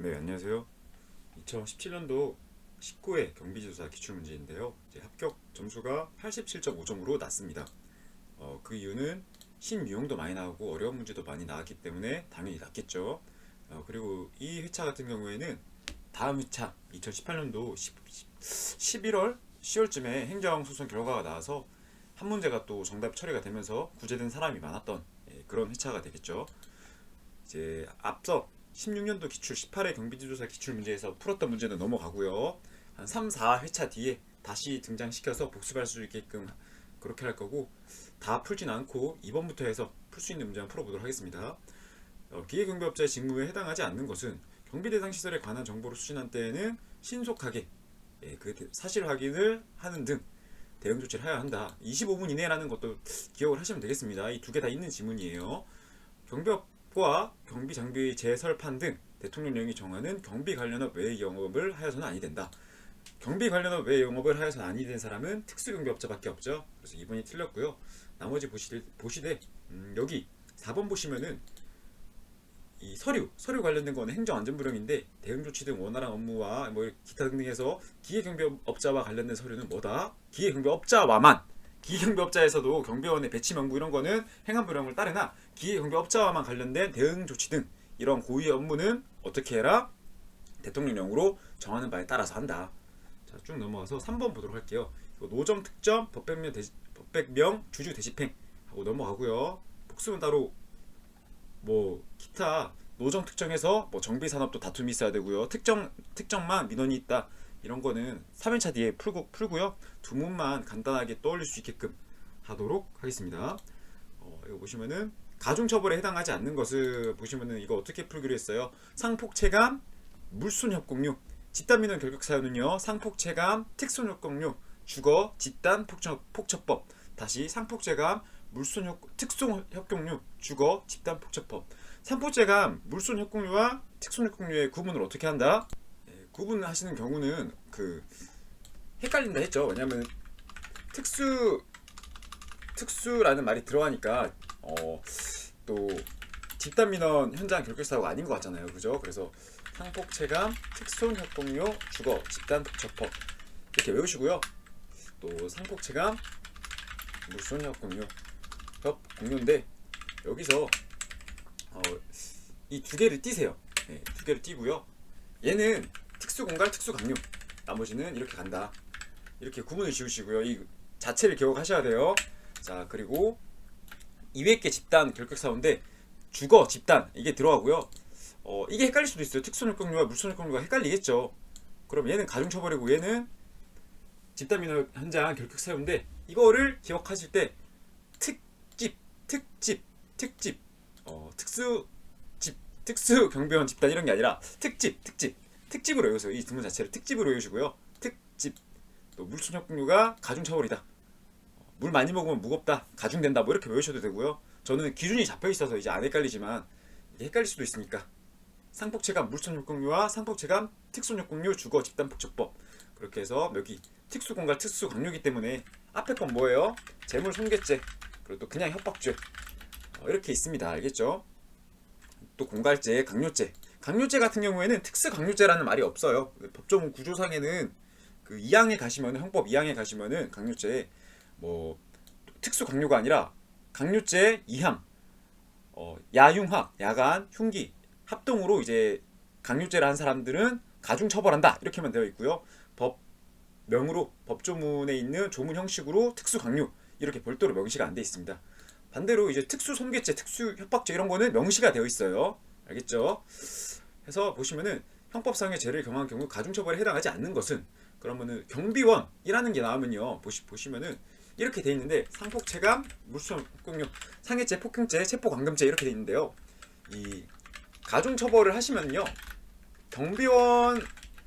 네, 안녕하세요. 2017년도 19회 경비조사 기출문제인데요. 이제 합격 점수가 87.5점으로 났습니다. 그 이유는 신유형도 많이 나오고 어려운 문제도 많이 나왔기 때문에 당연히 났겠죠. 그리고 이 회차 같은 경우에는 다음 회차 2018년도 11월, 10월쯤에 행정소송 결과가 나와서 한 문제가 또 정답 처리가 되면서 구제된 사람이 많았던 그런 회차가 되겠죠. 이제 앞서 16년도 기출 18회 경비지조사 기출 문제에서 풀었던 문제는 넘어가고요. 한 3, 4회차 뒤에 다시 등장시켜서 복습할 수 있게끔 그렇게 할 거고, 다 풀진 않고 2번부터 해서 풀 수 있는 문제만 풀어보도록 하겠습니다. 기계경비업자의 직무에 해당하지 않는 것은 경비 대상 시설에 관한 정보를 수신한 때에는 신속하게 그 사실 확인을 하는 등 대응 조치를 해야 한다. 25분 이내라는 것도 기억을 하시면 되겠습니다. 이 두 개 다 있는 지문이에요. 경비업과 경비장비 재설판 등 대통령령이 정하는 경비 관련업 외의 영업을 하여서는 아니 된다. 경비 관련업 외의 영업을 하여서는 아니 된 사람은 특수경비업자밖에 없죠. 그래서 2번이 틀렸고요. 나머지 보시되 여기 4번 보시면은 이 서류 관련된 거는 행정안전부령인데 대응조치 등 원활한 업무와 뭐 기타 등등해서 기계경비업자와 관련된 서류는 뭐다? 기계경비업자에서도 경비원의 배치 명부 이런 거는 행안부령을 따르나 기계경비업자와만 관련된 대응조치 등 이런 고유의 업무는 어떻게 해라? 대통령령으로 정하는 바에 따라서 한다. 자, 쭉 넘어가서 3번 보도록 할게요. 노점 특점 법백명 주주 대집행 하고 넘어가고요. 복습은 따로 뭐 기타 노정 특정해서 뭐 정비산업도 다툼이 있어야 되고요. 특정만 민원이 있다. 이런 거는 3회차 뒤에 풀고요. 두 문만 간단하게 떠올릴 수 있게끔 하도록 하겠습니다. 이거 보시면은 가중처벌에 해당하지 않는 것을 보시면은 이거 어떻게 풀기로 했어요? 상폭체감, 물손협공류, 집단민원 결격사유는요. 상폭체감, 특손협공류, 주거, 집단, 폭처법. 다시 상폭체감, 특손협공류, 주거, 집단, 폭처법. 상폭체감, 물손협공류와 특손협공류의 구분을 어떻게 한다? 구분하시는 경우는 헷갈린다 했죠. 왜냐면 특수라는 말이 들어가니까 또 집단민원 현장 결격사고가 아닌 것 같잖아요. 그죠? 그래서 상폭체감, 특손협공류, 주거, 집단, 폭처법 이렇게 외우시고요. 또 상폭체감, 물손협공류, 협공류인데 여기서 이 두 개를 띄세요. 두 개를 띄고요. 얘는 특수공갈, 특수강류, 나머지는 이렇게 간다. 이렇게 구분을 지우시고요. 이 자체를 기억하셔야 돼요. 자, 그리고 200개 집단 결격사유인데 주거, 집단 이게 들어가고요. 이게 헷갈릴 수도 있어요. 특수협공류와 물손협공류가 헷갈리겠죠. 그럼 얘는 가중처벌이고 얘는 집단민원 현장 결격사유인데 이거를 기억하실 때 특집, 특수경비원 집단 이런 게 아니라 특집으로 외우세요. 이 등문 자체를 특집으로 외우시고요. 특집. 또 물손협공류가 가중처벌이다. 물 많이 먹으면 무겁다. 가중된다. 뭐 이렇게 외우셔도 되고요. 저는 기준이 잡혀 있어서 이제 안 헷갈리지만 이게 헷갈릴 수도 있으니까 상폭체감 물손협공류와 상폭체감 특손협공류 주거 집단 폭처법 그렇게 해서 여기 특수공갈 특수강류이기 때문에 앞에 건 뭐예요? 재물 손괴죄 그리고 또 그냥 협박죄 이렇게 있습니다. 알겠죠? 또 공갈죄, 강요죄 같은 경우에는 특수강요죄라는 말이 없어요. 법조문 구조상에는 그 2항에 가시면은 형법 2항에 가시면은 강요죄 뭐 특수강요가 아니라 강요죄 2항 야흉학, 야간, 흉기 합동으로 이제 강요죄를 한 사람들은 가중처벌한다 이렇게만 되어 있고요. 법명으로 법조문에 있는 조문 형식으로 특수강요 이렇게 별도로 명시가 안 되어 있습니다. 반대로 이제 특수손괴죄, 특수협박죄 이런 거는 명시가 되어 있어요. 알겠죠? 해서 보시면은 형법상의 죄를 경한 경우 가중처벌에 해당하지 않는 것은 그러면은 경비원이라는 게 나오면요. 보시면은 이렇게 돼 있는데 상폭체감, 물손협공류, 상해죄, 폭행죄, 체포감금죄 이렇게 돼 있는데요. 이 가중처벌을 하시면요. 경비원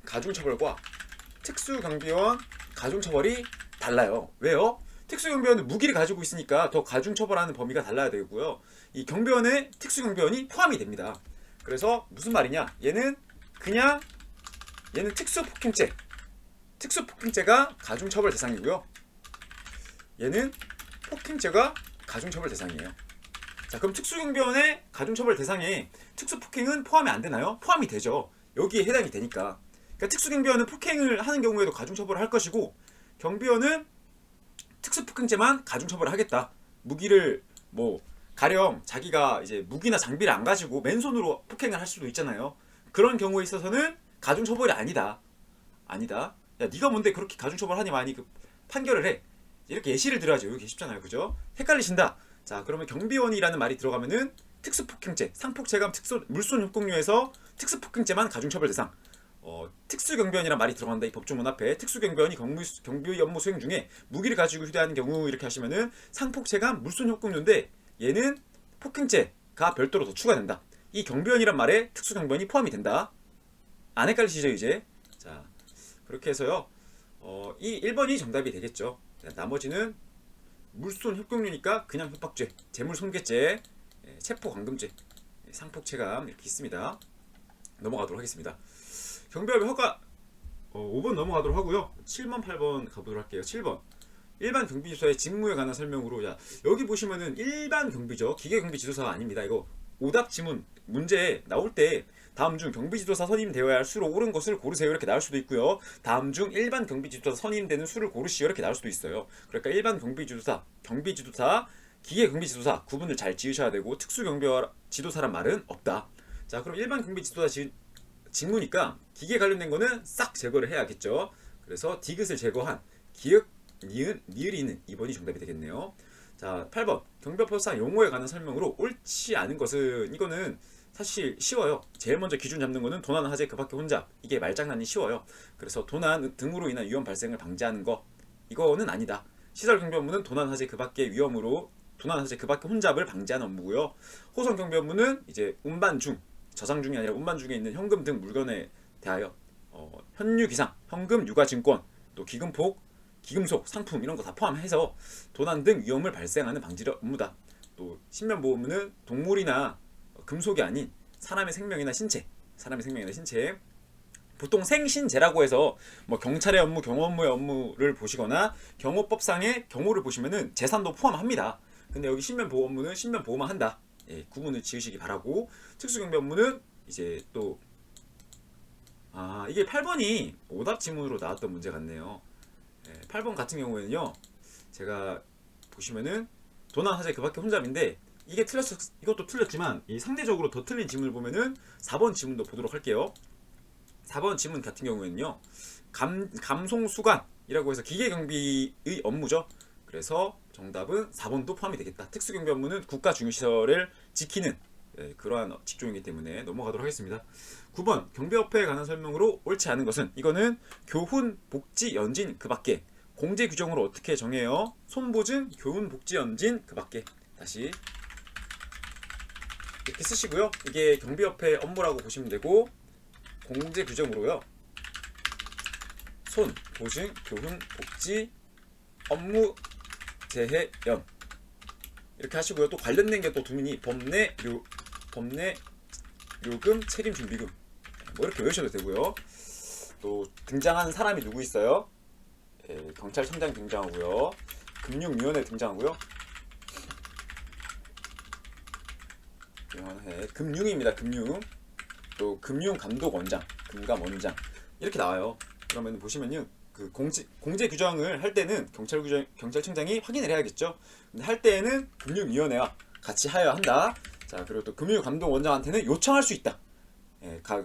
가중처벌과 특수경비원 가중처벌이 달라요. 왜요? 특수경비원은 무기를 가지고 있으니까 더 가중처벌하는 범위가 달라야 되고요. 이 경비원에 특수경비원이 포함이 됩니다. 그래서 무슨 말이냐? 얘는 특수폭행죄가 가중처벌 대상이고요. 얘는 폭행죄가 가중처벌 대상이에요. 자, 그럼 특수경비원의 가중처벌 대상에 특수폭행은 포함이 안 되나요? 포함이 되죠. 여기에 해당이 되니까. 그러니까 특수경비원은 폭행을 하는 경우에도 가중처벌을 할 것이고 경비원은 특수폭행죄만 가중처벌을 하겠다. 무기를 뭐 가령 자기가 이제 무기나 장비를 안 가지고 맨손으로 폭행을 할 수도 있잖아요. 그런 경우에 있어서는 가중처벌이 아니다. 아니다. 야 네가 뭔데 그렇게 가중처벌하니 많이 그 판결을 해. 이렇게 예시를 들어야죠. 여기 쉽잖아요. 그죠? 헷갈리신다. 자 그러면 경비원이라는 말이 들어가면은 특수폭행죄, 상폭체감 물손협공유에서 특수폭행죄만 가중처벌 대상. 특수경비원이란 말이 들어간다. 이 법조문 앞에 특수경비원이 경비 업무 수행 중에 무기를 가지고 휴대하는 경우 이렇게 하시면은 상폭체감 물손협공유인데 얘는 폭행죄가 별도로 더 추가된다. 이 경비원이란 말에 특수경비원이 포함이 된다. 안 헷갈리시죠 이제? 자 그렇게 해서요. 이 1번이 정답이 되겠죠. 나머지는 물손협공유니까 그냥 협박죄, 재물손괴죄, 체포감금죄, 상폭체감 이렇게 있습니다. 넘어가도록 하겠습니다. 경비업의 허가 5번 넘어가도록 하고요. 7번 8번 가보도록 할게요. 7번 일반 경비지도사의 직무에 관한 설명으로 여기 보시면은 일반 경비죠. 기계경비지도사가 아닙니다. 이거 오답 지문 문제 나올 때 다음 중 경비지도사 선임되어야 할 수로 옳은 것을 고르세요 이렇게 나올 수도 있고요. 다음 중 일반 경비지도사 선임되는 수를 고르시오 이렇게 나올 수도 있어요. 그러니까 일반 경비지도사, 기계경비지도사 구분을 잘 지으셔야 되고 특수경비지도사란 말은 없다. 자 그럼 일반 경비지도사 직무니까 기계 관련된 거는 싹 제거를 해야겠죠. 그래서 디귿을 제거한 기역, 니은, 니을이 있는 2번이 정답이 되겠네요. 자 8번 경비법상 용어에 관한 설명으로 옳지 않은 것은 이거는 사실 쉬워요. 제일 먼저 기준 잡는 거는 도난, 화재, 그 밖의 혼잡. 이게 말장난이 쉬워요. 그래서 도난 등으로 인한 위험 발생을 방지하는 거 이거는 아니다. 시설경비 업무는 도난, 화재, 그 밖의 위험으로 도난, 화재, 그 밖의 혼잡을 방지하는 업무고요. 호송경비 업무는 이제 운반 중 저장 중이 아니라 운반 중에 있는 현금 등 물건에 대하여 현유기상, 현금, 유가증권, 또 기금폭, 기금속, 상품 이런 거 다 포함해서 도난 등 위험을 발생하는 방지 업무다. 또 신변보호업무는 동물이나 금속이 아닌 사람의 생명이나 신체, 보통 생신제라고 해서 뭐 경찰의 업무, 경호업무의 업무를 보시거나 경호법상의 경호를 보시면은 재산도 포함합니다. 근데 여기 신변보호 업무는 신변보호만 한다. 예, 구분을 지으시기 바라고. 특수경비 업무는 이제 또 이게 8번이 오답 지문으로 나왔던 문제 같네요. 예, 8번 같은 경우에는요. 제가 보시면은 도난, 화재, 그 밖에 혼잡인데 이것도 틀렸지만 이 상대적으로 더 틀린 지문을 보면은 4번 지문도 보도록 할게요. 4번 지문 같은 경우에는요. 감송수관이라고 해서 기계경비의 업무죠. 그래서 정답은 4번도 포함이 되겠다. 특수경비 업무는 국가 중요시설을 지키는 그러한 직종이기 때문에 넘어가도록 하겠습니다. 9번 경비업회에 관한 설명으로 옳지 않은 것은 이거는 교훈, 복지, 연진 그 밖에 공제 규정으로 어떻게 정해요? 손보증, 교훈, 복지, 연진 그 밖에 다시 이렇게 쓰시고요. 이게 경비협회 업무라고 보시면 되고 공제 규정으로요. 손, 보증, 교훈, 복지, 업무, 재해, 연 이렇게 하시고요. 또 관련된 게 또 두문이 법내, 요금, 책임, 준비금 뭐 이렇게 외우셔도 되고요. 또 등장하는 사람이 누구 있어요? 경찰청장 등장하고요. 금융위원회 등장하고요. 금융입니다. 금융. 또 금융감독원장, 금감원장 이렇게 나와요. 그러면 보시면요, 그 공제 규정을 할 때는 경찰청장이 확인을 해야겠죠. 근데 할 때에는 금융위원회와 같이 하여야 한다. 자 그리고 또 금융감독원장한테는 요청할 수 있다.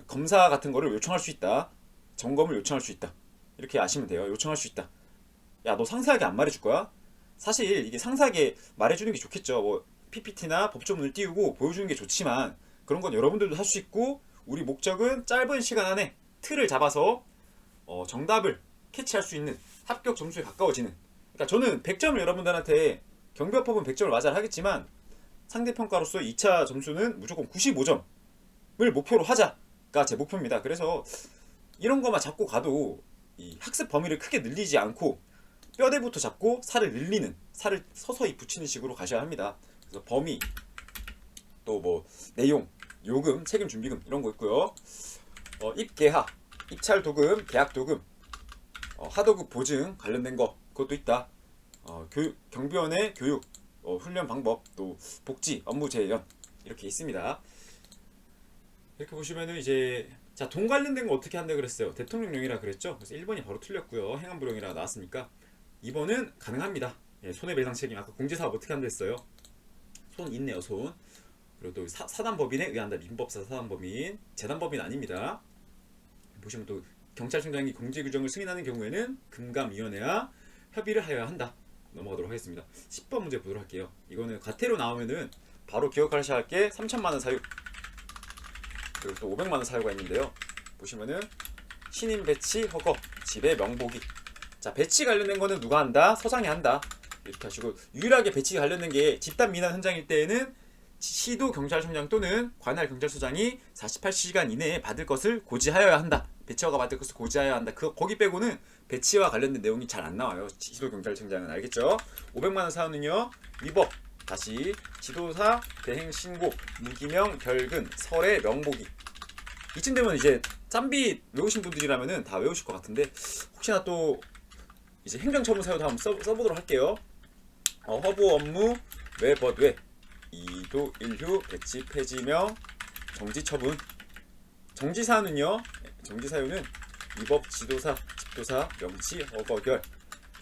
검사 같은 거를 요청할 수 있다. 점검을 요청할 수 있다. 이렇게 아시면 돼요. 요청할 수 있다. 야 너 상세하게 안 말해줄 거야? 사실 이게 상세하게 말해주는 게 좋겠죠. 뭐 PPT나 법조문을 띄우고 보여주는 게 좋지만 그런 건 여러분들도 할 수 있고 우리 목적은 짧은 시간 안에 틀을 잡아서 정답을 캐치할 수 있는 합격 점수에 가까워지는. 그러니까 저는 100점을 여러분들한테 경비업법은 100점을 맞아야 하겠지만 상대평가로서 2차 점수는 무조건 95점을 목표로 하자가 제 목표입니다. 그래서 이런 것만 잡고 가도 이 학습 범위를 크게 늘리지 않고 뼈대부터 잡고 살을 늘리는, 살을 서서히 붙이는 식으로 가셔야 합니다. 그래서 범위, 또 뭐 내용, 요금, 책임, 준비금 이런 거 있고요. 입계하, 입찰도금, 계약도금, 하도급 보증 관련된 거 그것도 있다. 경비원의 교육, 훈련 방법, 또 복지, 업무 재연 이렇게 있습니다. 이렇게 보시면은 이제 자, 돈 관련된 거 어떻게 한다 그랬어요? 대통령령이라 그랬죠? 그래서 1번이 바로 틀렸고요. 행안부령이라 나왔으니까 2번은 가능합니다. 예, 손해배상 책임. 아까 공제사업 어떻게 한다 했어요? 손 있네요, 손. 그리고 또 사단법인에 의한다. 민법사 사단법인. 재단법인 아닙니다. 보시면 또 경찰청장이 공제규정을 승인하는 경우에는 금감위원회와 협의를 하여야 한다. 넘어가도록 하겠습니다. 10번 문제 보도록 할게요. 이거는 과태료 나오면은 바로 기억하셔야 할 게 3천만원 사유, 그리고 또 500만원 사유가 있는데요. 보시면은 신임 배치 허거, 집의 명복이. 자, 배치 관련된 거는 누가 한다? 서장이 한다. 이렇게 하시고, 유일하게 배치 관련된 게 집단 민원 현장일 때에는 시도 경찰청장 또는 관할 경찰서장이 48시간 이내에 받을 것을 고지하여야 한다. 배치허가 받을 것을 고지하여야 한다. 거기 빼고는 배치와 관련된 내용이 잘 안 나와요. 시도 경찰청장은. 알겠죠? 500만원 사유는요, 위법, 다시 지도사 대행 신고, 무기명 결근, 설의 명복이. 이쯤 되면 이제 짬비 외우신 분들이라면은 다 외우실 것 같은데, 혹시나 또 이제 행정처분 사유도 한번 써보도록 할게요. 허브 업무 외법외 이도 일휴 배치 폐지명 정지처분. 정지사유는요, 정지사유는 위법 지도사 집도사 명치 허거결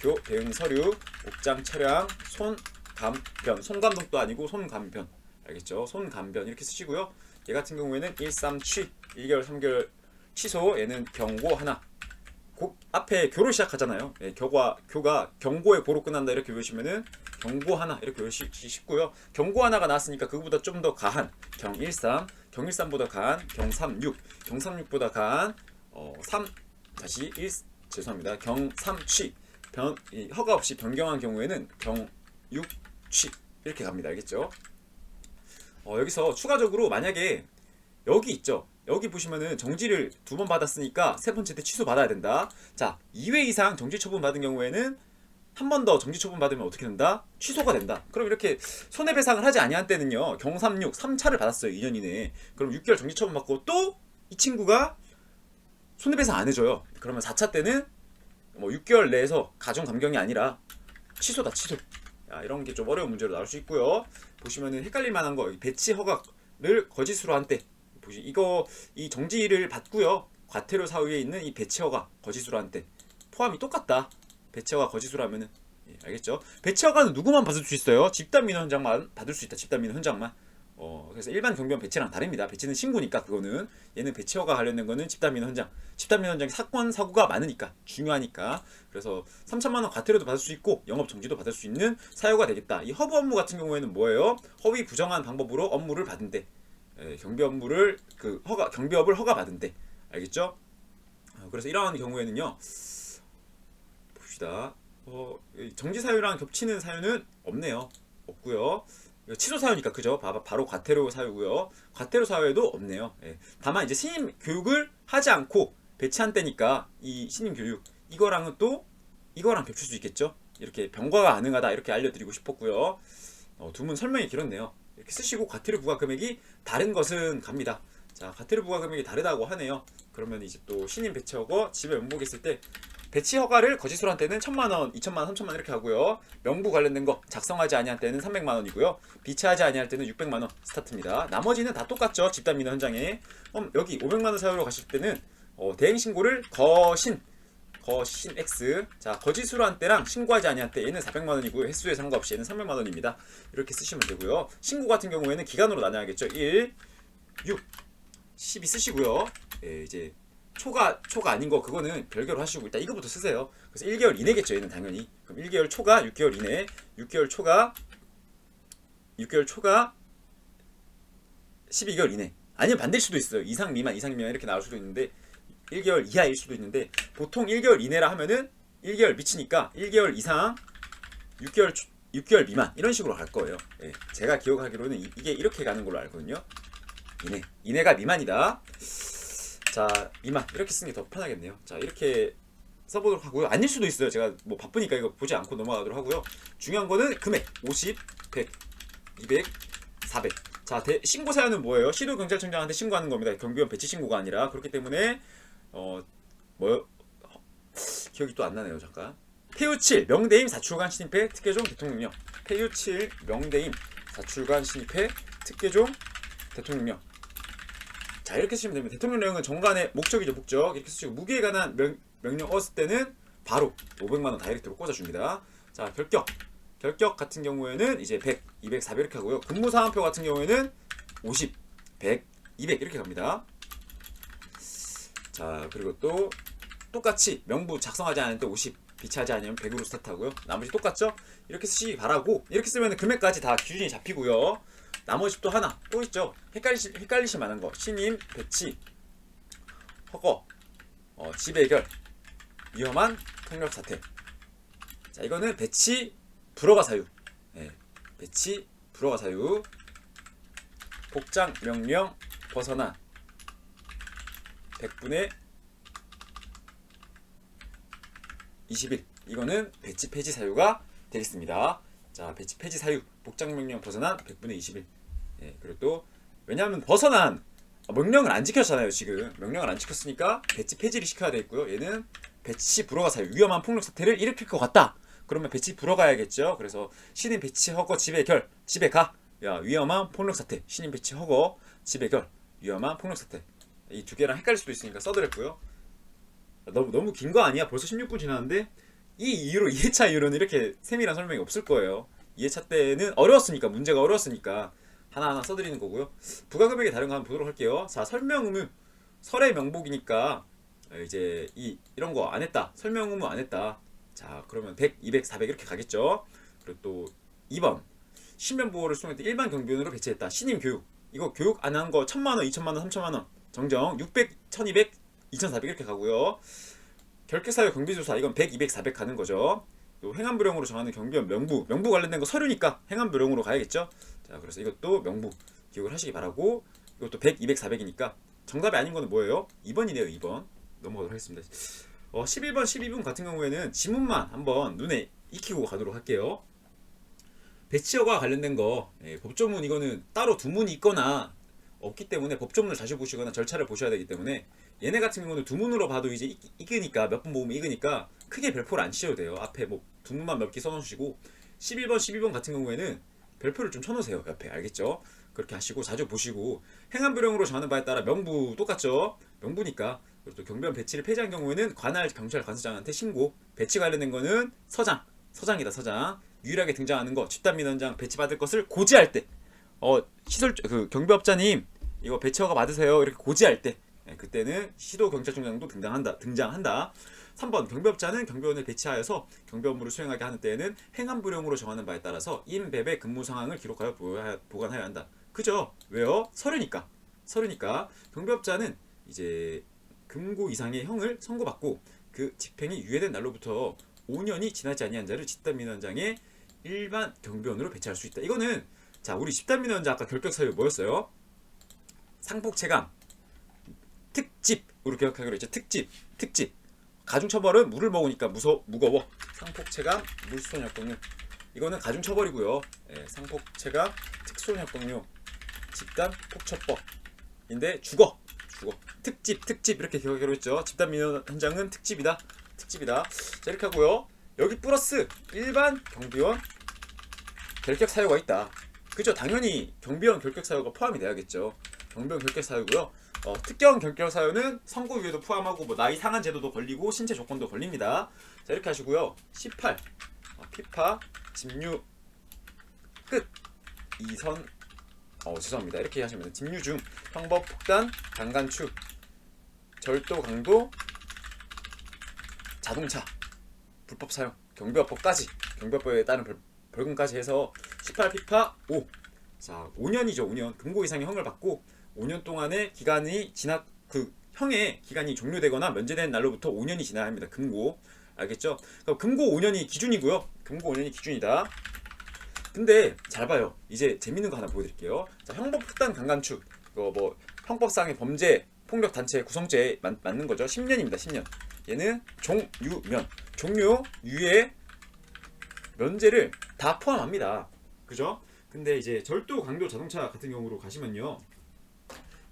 교 대응 서류 옥장 차량 손감변. 손감독도 아니고 손감변. 알겠죠? 손감변 이렇게 쓰시고요. 얘 같은 경우에는 1.3취 1개월 3개월 취소. 얘는 경고 하나. 앞에 교로 시작하잖아요. 예, 교가 경고의 고로 끝난다 이렇게 외우시면은 경고 하나 이렇게 외우시기 쉽고요. 경고 하나가 나왔으니까 그거보다 좀 더 가한 경13, 경13보다 가한 경36, 경36보다 가한 3 다시 1 죄송합니다. 경3취 허가 없이 변경한 경우에는 경6취 이렇게 갑니다. 알겠죠? 여기서 추가적으로 만약에 여기 있죠. 여기 보시면은 정지를 2번 받았으니까 3번째 때 취소 받아야 된다. 자, 2회 이상 정지 처분 받은 경우에는 한 번 더 정지 처분 받으면 어떻게 된다? 취소가 된다. 그럼 이렇게 손해배상을 하지 아니한 때는요, 경36 3차를 받았어요. 2년 이내에. 그럼 6개월 정지 처분 받고 또 이 친구가 손해배상 안 해줘요. 그러면 4차 때는 뭐 6개월 내에서 가중 감경이 아니라 취소다, 취소. 야, 이런 게 좀 어려운 문제로 나올 수 있고요. 보시면은 헷갈릴 만한 거, 배치 허가를 거짓으로 한 때. 이거 이 정지를 받고요. 과태료 사유에 있는 이 배치 허가 거짓으로 한 때 포함이 똑같다. 배치 허가 거짓으로 하면은. 예, 알겠죠? 배치 허가는 누구만 받을 수 있어요? 집단 민원 현장만 받을 수 있다. 집단 민원 현장만. 그래서 일반 경비원 배치랑 다릅니다. 배치는 신고니까 그거는. 얘는 배치 허가 관련된 거는 집단 민원 현장. 집단 민원 현장이 사건 사고가 많으니까 중요하니까. 그래서 3천만 원 과태료도 받을 수 있고 영업 정지도 받을 수 있는 사유가 되겠다. 이 허브 업무 같은 경우에는 뭐예요? 허위 부정한 방법으로 업무를 받은데. 경비 업무를 경비업을 허가받은데. 알겠죠? 그래서 이러한 경우에는요, 봅시다. 정지 사유랑 겹치는 사유는 없네요. 없고요. 취소 사유니까 그죠? 바로 과태료 사유고요. 과태료 사유에도 없네요. 예. 다만 이제 신임 교육을 하지 않고 배치한 때니까 이 신임 교육 이거랑은 또 이거랑 겹칠 수 있겠죠? 이렇게 병과가 가능하다 이렇게 알려드리고 싶었고요. 두 문 설명이 길었네요. 이렇게 쓰시고 과태료 부과 금액이 다른 것은 갑니다. 자, 과태료 부과 금액이 다르다고 하네요. 그러면 이제 또 신임 배치 허가 집에 명복했을 때 배치 허가를 거짓으로 한 때는 1,000만원, 2,000만원, 3,000만원 이렇게 하고요. 명부 관련된 거 작성하지 아니할 때는 300만원이고요. 비치하지 아니할 때는 600만원 스타트입니다. 나머지는 다 똑같죠. 집단 민원 현장에. 여기 500만원 사유로 가실 때는 대행 신고를 거신 X. 자, 거짓으로 한 때랑 신고하지 아니한 때 얘는 400만원이고요. 횟수에 상관없이 얘는 300만원입니다. 이렇게 쓰시면 되고요. 신고 같은 경우에는 기간으로 나눠야겠죠. 1, 6, 12 쓰시고요. 예, 이제 초가 아닌 거 그거는 별개로 하시고 일단 이거부터 쓰세요. 그래서 1개월 이내겠죠. 얘는 당연히. 그럼 1개월 초가 6개월 이내, 6개월 초가 12개월 이내. 아니면 반대일 수도 있어요. 이상 미만 이렇게 나올 수도 있는데 1개월 이하일 수도 있는데 보통 1개월 이내라 하면은 1개월 미치니까 1개월 이상 6개월 미만 이런 식으로 갈 거예요. 예, 제가 기억하기로는 이게 이렇게 가는 걸로 알거든요. 이내가 미만이다. 자, 미만 이렇게 쓰는 게 더 편하겠네요. 자, 이렇게 써보도록 하고요. 아닐 수도 있어요. 제가 뭐 바쁘니까 이거 보지 않고 넘어가도록 하고요. 중요한 거는 금액 50, 100, 200, 400. 자, 신고 사연은 뭐예요? 시도 경찰청장한테 신고하는 겁니다. 경비원 배치 신고가 아니라. 그렇기 때문에 기억이 또 안 나네요. 잠깐. 폐유 7 명대임 사출관 신입회 특혜종 대통령령. 폐유 7 명대임 사출관 신입회 특혜종 대통령령. 자, 이렇게 쓰시면 됩니다. 대통령령은 정관의 목적이죠, 목적. 이렇게 쓰시고 무기에 관한 명령 얻었을 때는 바로 500만원 다이렉트로 꽂아줍니다. 자, 결격 같은 경우에는 이제 100, 200, 400 이렇게 하고요. 근무사항표 같은 경우에는 50, 100, 200 이렇게 갑니다. 자, 그리고 또 똑같이 명부 작성하지 않을 때 50, 비치하지 않으면 100으로 스타트하고요. 나머지 똑같죠? 이렇게 쓰시기 바라고. 이렇게 쓰면 금액까지 다 기준이 잡히고요. 나머지 또 하나 또 있죠. 헷갈리실 만한 거. 신임, 배치, 허거, 지배결, 위험한 폭력 사태. 자, 이거는 배치 불허가 사유. 네, 배치 불허가 사유. 복장 명령 벗어난 100분의 20일. 이거는 배치 폐지 사유가 되겠습니다. 자, 배치 폐지 사유. 복장 명령 벗어난 100분의 20일. 예, 그리고 또 왜냐하면 벗어난 명령을 안 지켰잖아요. 지금 명령을 안 지켰으니까 배치 폐지를 시켜야 되겠고요. 얘는 배치 불허가 사유. 위험한 폭력 사태를 일으킬 것 같다. 그러면 배치 불허가야겠죠. 그래서 신임 배치 허거 지배결 지배가. 야, 위험한 폭력 사태. 신임 배치 허거 지배결 위험한 폭력 사태. 이 두 개랑 헷갈릴 수도 있으니까 써드렸고요. 너무 긴 거 아니야? 벌써 16분 지났는데 이 이후로 2회차 이후로는 이렇게 세밀한 설명이 없을 거예요. 2회차 때는 어려웠으니까, 문제가 어려웠으니까 하나하나 써드리는 거고요. 부가금액의 다른 거 한번 보도록 할게요. 자, 설명 의무. 설의 명복이니까 이제 이런 거 안 했다. 설명 의무 안 했다. 자, 그러면 100, 200, 400 이렇게 가겠죠. 그리고 또 2번. 신변보호를 수행할 때 일반 경비원으로 배치했다. 신임 교육. 이거 교육 안 한 거 1000만원, 2000만원, 3000만원. 정정 600, 1200, 2400 이렇게 가고요. 결격사유 경비조사. 이건 100, 200, 400 가는 거죠. 또 행안부령으로 정하는 경비원 명부 관련된 거 서류니까 행안부령으로 가야겠죠. 자, 그래서 이것도 명부 기억을 하시기 바라고. 이것도 100, 200, 400이니까 정답이 아닌 거는 뭐예요? 2번이네요. 2번 넘어가도록 하겠습니다. 11번, 12번 같은 경우에는 지문만 한번 눈에 익히고 가도록 할게요. 배치허가 관련된 거, 법조문 이거는 따로 두문이 있거나 없기 때문에 법조문을 자주 보시거나 절차를 보셔야 되기 때문에 얘네 같은 경우는 두문으로 봐도 이제 익으니까 몇 번 보면 익으니까 크게 별표를 안 치셔도 돼요. 앞에 뭐 두문만 몇 개 써놓으시고 11번, 12번 같은 경우에는 별표를 좀 쳐놓으세요. 옆에. 알겠죠? 그렇게 하시고 자주 보시고 행안부령으로 정하는 바에 따라 명부 똑같죠? 명부니까. 그리고 또 경비원 배치를 폐지한 경우에는 관할 경찰 관서장한테 신고. 배치 관련된 거는 서장이다. 서장. 유일하게 등장하는 거 집단민원장 배치받을 것을 고지할 때 시설 경비업자님 이거 배치허가 받으세요 이렇게 고지할 때 그때는 시도경찰청장도 등장한다. 3번 경비업자는 경비원을 배치하여서 경비 업무를 수행하게 하는 때에는 행안부령으로 정하는 바에 따라서 임배배 근무 상황을 기록하여 보관하여야 한다. 그죠? 왜요? 서류니까. 경비업자는 이제 금고 이상의 형을 선고받고 그 집행이 유예된 날로부터 5년이 지나지 아니한 자를 집단민원장의 일반 경비원으로 배치할 수 있다. 이거는 자, 우리 집단민원장 아까 결격사유 뭐였어요? 상폭체감 특집으로 기억하기로 했죠. 특집. 가중처벌은 물을 먹으니까 무거워. 상폭체감 물수선협동료. 이거는 가중처벌이고요. 상폭체감 특수선협동료 집단 폭처법인데 죽어. 특집 이렇게 기억하기로 했죠. 집단민원장은 특집이다. 자, 이렇게 하고요. 여기 플러스 일반 경비원 결격 사유가 있다. 그죠? 당연히 경비원 결격 사유가 포함이 돼야겠죠. 경비원 결격 사유고요. 특경 결격 사유는 선고유예도 포함하고 뭐 나이 상한 제도도 걸리고 신체 조건도 걸립니다. 자, 이렇게 하시고요. 18 피파 집류 끝 이선 죄송합니다. 이렇게 하시면 돼요. 집류 중 형법 폭단 강간추 절도 강도 자동차 불법 사용 경비업법까지 경비업법에 따른 벌금까지 해서 18피파 5. 자, 5년이죠. 5년 금고 이상의 형을 받고 5년 동안의 기간이 형의 기간이 종료되거나 면제된 날로부터 5년이 지나야 합니다. 금고. 알겠죠? 그럼 금고 5년이 기준이고요. 금고 5년이 기준이다. 근데 잘 봐요. 이제 재밌는 거 하나 보여드릴게요. 자, 형법 폭단 강간축 이거 뭐 형법상의 범죄 폭력 단체 구성죄에 맞는 거죠. 10년입니다. 10년. 얘는 종료 유예 면제를 다 포함합니다. 그죠? 근데 이제 절도 강도 자동차 같은 경우로 가시면요.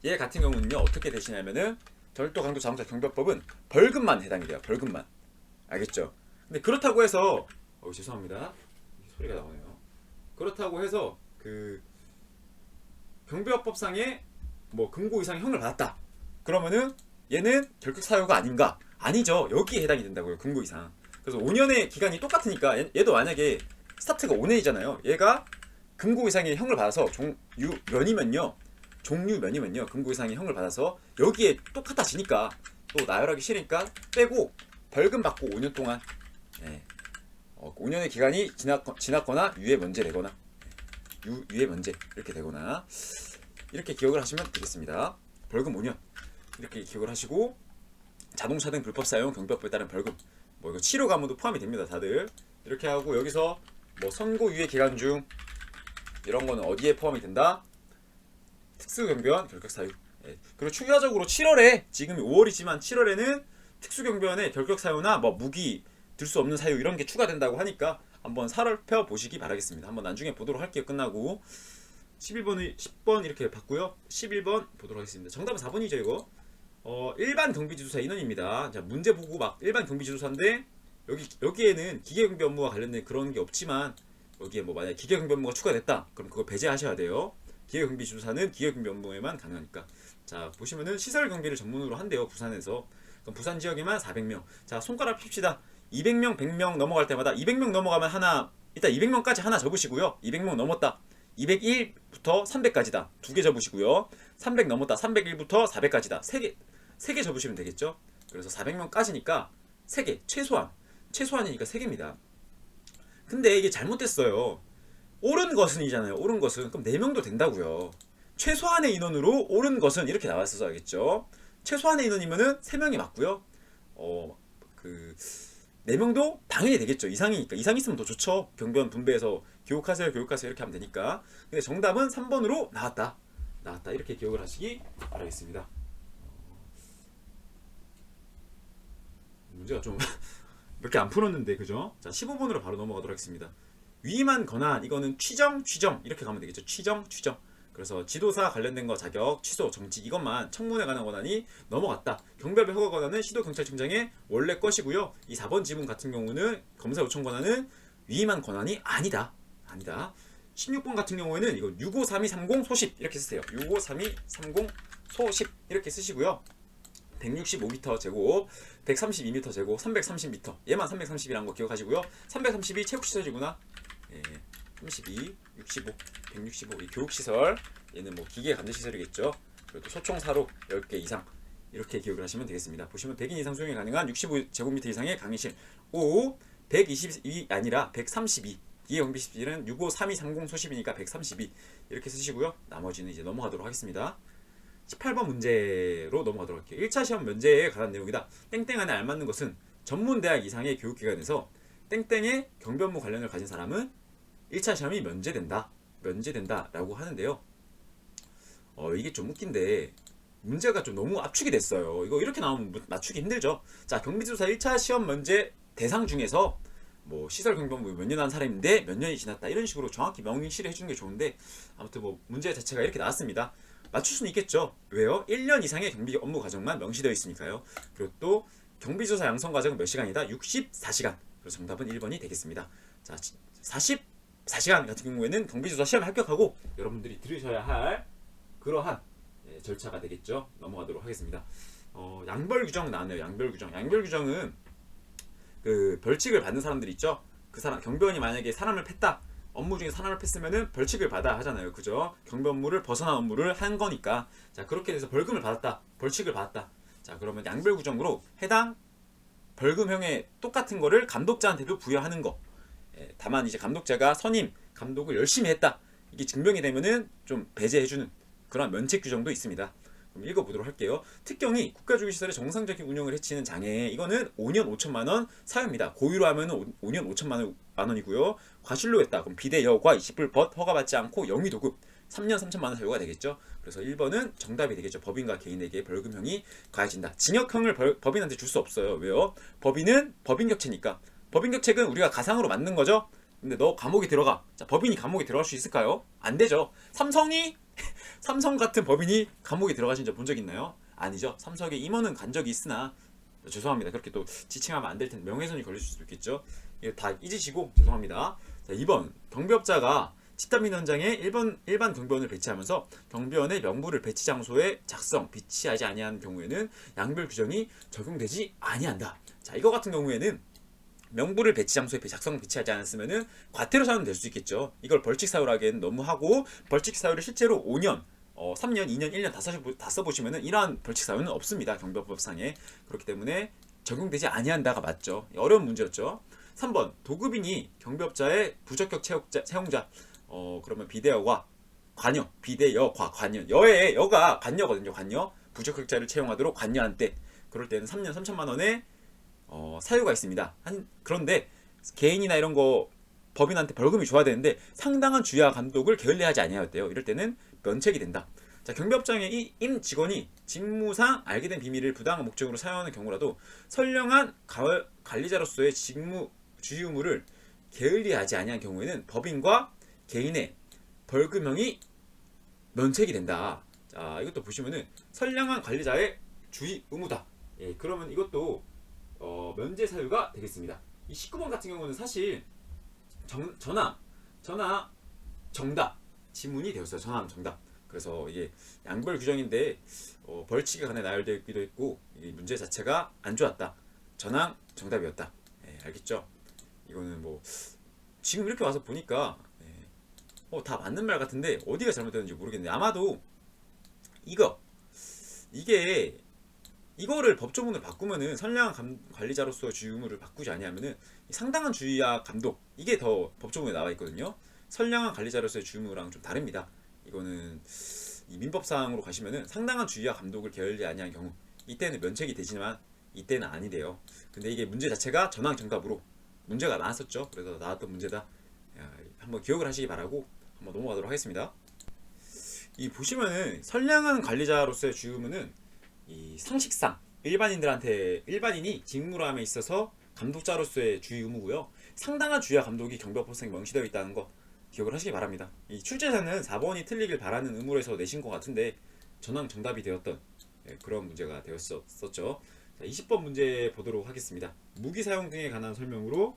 얘 같은 경우는요. 어떻게 되시냐면은 절도 강도 자동차 경비법은 벌금만 해당이 돼요. 벌금만. 알겠죠? 근데 그렇다고 해서 죄송합니다. 소리가 나오네요. 그렇다고 해서 그 경비업법상의 뭐 금고 이상의 형을 받았다. 그러면은 얘는 결격 사유가 아닌가? 아니죠. 여기에 해당이 된다고요. 금고 이상. 그래서 5년의 기간이 똑같으니까 얘도 만약에 스타트가 5년이잖아요. 얘가 금고 이상의 형을 받아서 종류면요 금고 이상의 형을 받아서 여기에 똑같아지니까 또 나열하기 싫으니까 빼고 벌금 받고 5년 동안 5년의 기간이 지났거나 유예 면제되거나 유예 면제 이렇게 되거나 이렇게 기억을 하시면 되겠습니다. 벌금 5년 이렇게 기억을 하시고 자동차 등 불법 사용 경비법에 따른 벌금 뭐 이거 치료 가문도 포함이 됩니다. 다들 이렇게 하고 여기서 뭐 선고 유예 기간 중 이런 거는 어디에 포함이 된다? 특수경비원 결격 사유. 그리고 추가적으로 7월에 지금이 5월이지만 7월에는 특수경비원의 결격 사유나 뭐 무기 들 수 없는 사유 이런 게 추가된다고 하니까 한번 살펴 보시기 바라겠습니다. 한번 나중에 보도록 할게요. 끝나고 11번을 10번 이렇게 봤고요. 11번 보도록 하겠습니다. 정답은 4번이죠 이거. 일반 경비지도사 인원입니다. 자 문제 보고 막 일반 경비지도사인데 여기에는 기계경비 업무와 관련된 그런 게 없지만 여기에 뭐 만약 기계경비 업무가 추가됐다 그럼 그거 배제하셔야 돼요. 기계경비지도사는 기계경비 업무에만 가능하니까. 자 보시면은 시설경비를 전문으로 한대요. 부산에서. 그럼 부산 지역에만 400명. 자 손가락 핍시다. 200명 100명 넘어갈 때마다 200명 넘어가면 하나 일단 200명까지 하나 접으시고요. 200명 넘었다. 201부터 300까지다. 두 개 접으시고요. 300 넘었다. 301부터 400까지다. 세 개 접으시면 되겠죠. 그래서 400명까지니까 3개 최소한이니까 3개입니다. 근데 이게 잘못됐어요. 옳은 것은이잖아요. 옳은 것은 그럼 4명도 된다고요. 최소한의 인원으로 옳은 것은 이렇게 나왔어야겠죠. 최소한의 인원이면은 3명이 맞고요. 4명도 당연히 되겠죠. 이상이니까. 이상 있으면 더 좋죠. 경비원 분배해서 교육하세요 이렇게 하면 되니까. 근데 정답은 3번으로 나왔다. 이렇게 기억을 하시기 바라겠습니다. 문제가 좀 몇 개 안 풀었는데 그죠? 자 15번으로 바로 넘어가도록 하겠습니다. 위임한 권한 이거는 취정 이렇게 가면 되겠죠. 취정 그래서 지도사 관련된 거 자격 취소 정지 이것만 청문회 관한 권한이 넘어갔다. 경비업의 허가 권한은 시도경찰청장의 원래 것이고요. 이 4번 지문 같은 경우는 검사 요청 권한은 위임한 권한이 아니다. 16번 같은 경우에는 이거 653230 소십 이렇게 쓰세요. 653230 소십 이렇게 쓰시고요. 165m 제곱, 132m 제곱, 330m 얘만 330이라는 거 기억하시고요. 332 체육시설이구나. 32, 65, 165 이 교육시설 얘는 뭐 기계 감지시설이겠죠. 그리고 또 소총사로 10개 이상 이렇게 기억을 하시면 되겠습니다. 보시면 100인 이상 수용이 가능한 65제곱미터 이상의 강의실 122 아니라 132 기계경비실은 653230 소십이니까 132 이렇게 쓰시고요. 나머지는 이제 넘어가도록 하겠습니다. 18번 문제로 넘어가도록 할게요. 1차 시험 면제에 관한 내용이다. 땡땡 안에 알맞는 것은 전문대학 이상의 교육기관에서 땡땡의 경비업무 관련을 가진 사람은 1차 시험이 면제된다 라고 하는데요. 이게 좀 웃긴데 문제가 좀 너무 압축이 됐어요. 이거 이렇게 나오면 맞추기 힘들죠. 자 경비지도사 1차 시험 면제 대상 중에서 뭐 시설 경비업무 몇 년 한 사람인데 몇 년이 지났다 이런 식으로 정확히 명시를 해주는 게 좋은데 아무튼 뭐 문제 자체가 이렇게 나왔습니다. 맞출 수는 있겠죠. 왜요? 1년 이상의 경비 업무 과정만 명시되어 있으니까요. 그리고 또 경비조사 양성 과정은 몇 시간이다? 64시간. 그래서 정답은 1번이 되겠습니다. 자, 44시간 같은 경우에는 경비조사 시험에 합격하고 여러분들이 들으셔야 할 그러한 절차가 되겠죠. 넘어가도록 하겠습니다. 양벌 규정 나왔네요. 양벌 규정은 그 벌칙을 받는 사람들 있죠. 그 사람 경비원이 만약에 사람을 팼다. 업무 중에 사람을 팼으면은 벌칙을 받아 하잖아요. 그죠? 경비 업무를 벗어난 업무를 한 거니까. 자, 그렇게 돼서 벌금을 받았다. 벌칙을 받았다. 자, 그러면 양별 규정으로 해당 벌금형의 똑같은 거를 감독자한테도 부여하는 거. 다만 이제 감독자가 선임, 감독을 열심히 했다. 이게 증명이 되면은 좀 배제해주는 그런 면책 규정도 있습니다. 그럼 읽어보도록 할게요. 특경이 국가주기시설의 정상적인 운영을 해치는 장애 이거는 5년 5천만 원 사유입니다. 고의로 하면 5년 5천만 원이고요. 과실로 했다. 그럼 비대 여과 20불 벗 허가받지 않고 영위도급 3년 3천만 원 사유가 되겠죠. 그래서 1번은 정답이 되겠죠. 법인과 개인에게 벌금형이 가해진다. 징역형을 법인한테 줄 수 없어요. 왜요? 법인은 법인격체니까. 법인격체는 우리가 가상으로 만든 거죠. 근데 너 감옥에 들어가. 자, 법인이 감옥에 들어갈 수 있을까요? 안 되죠. 삼성 같은 법인이 감옥에 들어가신 적 본 적 있나요? 아니죠. 삼성의 임원은 간 적이 있으나 죄송합니다. 그렇게 또 지칭하면 안 될 텐데 명예훼손이 걸릴 수도 있겠죠. 이거 다 잊으시고 죄송합니다. 자, 2번 경비업자가 집단민 현장에 일반 경비원을 배치하면서 경비원의 명부를 배치 장소에 작성, 비치하지 아니한 경우에는 양별 규정이 적용되지 아니한다. 자, 이거 같은 경우에는 명부를 배치 장소에 작성 비치하지 않았으면은 과태료 사유는 될 수 있겠죠. 이걸 벌칙 사유로 하기에는 너무 하고, 벌칙 사유를 실제로 5년, 3년, 2년, 1년 다 써보시면은 이러한 벌칙 사유는 없습니다. 경비법상에. 그렇기 때문에 적용되지 아니한다가 맞죠. 어려운 문제였죠. 3번 도급인이 경비업자의 부적격 채용자, 그러면 비대여과 관여, 비대여과 관여, 여가 관여거든요. 관여, 부적격자를 채용하도록 관여한 때, 그럴 때는 3년 3천만 원의 사유가 있습니다. 그런데 개인이나 이런 거 법인한테 벌금이 줘야 되는데 상당한 주의와 감독을 게을리하지 아니하였대요. 이럴 때는 면책이 된다. 자, 경비업장의 이 임 직원이 직무상 알게 된 비밀을 부당한 목적으로 사용하는 경우라도 선량한 관리자로서의 직무 주의 의무를 게을리하지 아니한 경우에는 법인과 개인의 벌금형이 면책이 된다. 자, 이것도 보시면은 선량한 관리자의 주의 의무다. 예, 그러면 이것도 면제 사유가 되겠습니다. 이 19번 같은 경우는 사실 전화 정답 지문이 되었어요. 전화 정답. 그래서 이게 양벌 규정인데 벌칙에 관해 나열되기도 했고, 이 문제 자체가 안 좋았다. 전항 정답이었다. 예, 알겠죠? 이거는 뭐 지금 이렇게 와서 보니까 다 맞는 말 같은데 어디가 잘못됐는지 모르겠는데, 아마도 이거를 법조문을 바꾸면은 선량한 관리자로서 주의 의무를 바꾸지 아니하면은 상당한 주의와 감독, 이게 더 법조문에 나와 있거든요. 선량한 관리자로서의 주의 의무랑 좀 다릅니다. 이거는 이 민법상으로 가시면은 상당한 주의와 감독을 게을리 아니한 경우, 이때는 면책이 되지만 이때는 아니래요. 근데 이게 문제 자체가 전항 정답으로 문제가 나왔었죠. 그래서 나왔던 문제다. 한번 기억을 하시기 바라고 한번 넘어가도록 하겠습니다. 이 보시면은 선량한 관리자로서의 주의 의무는 이 상식상 일반인이 직무함에 있어서 감독자로서의 주의 의무고요. 상당한 주의와 감독이 경비법상에 명시되어 있다는 거 기억을 하시기 바랍니다. 이 출제자는 4번이 틀리길 바라는 의무에서 내신 것 같은데 전항 정답이 되었던 그런 문제가 되었었죠. 자, 20번 문제 보도록 하겠습니다. 무기 사용 등에 관한 설명으로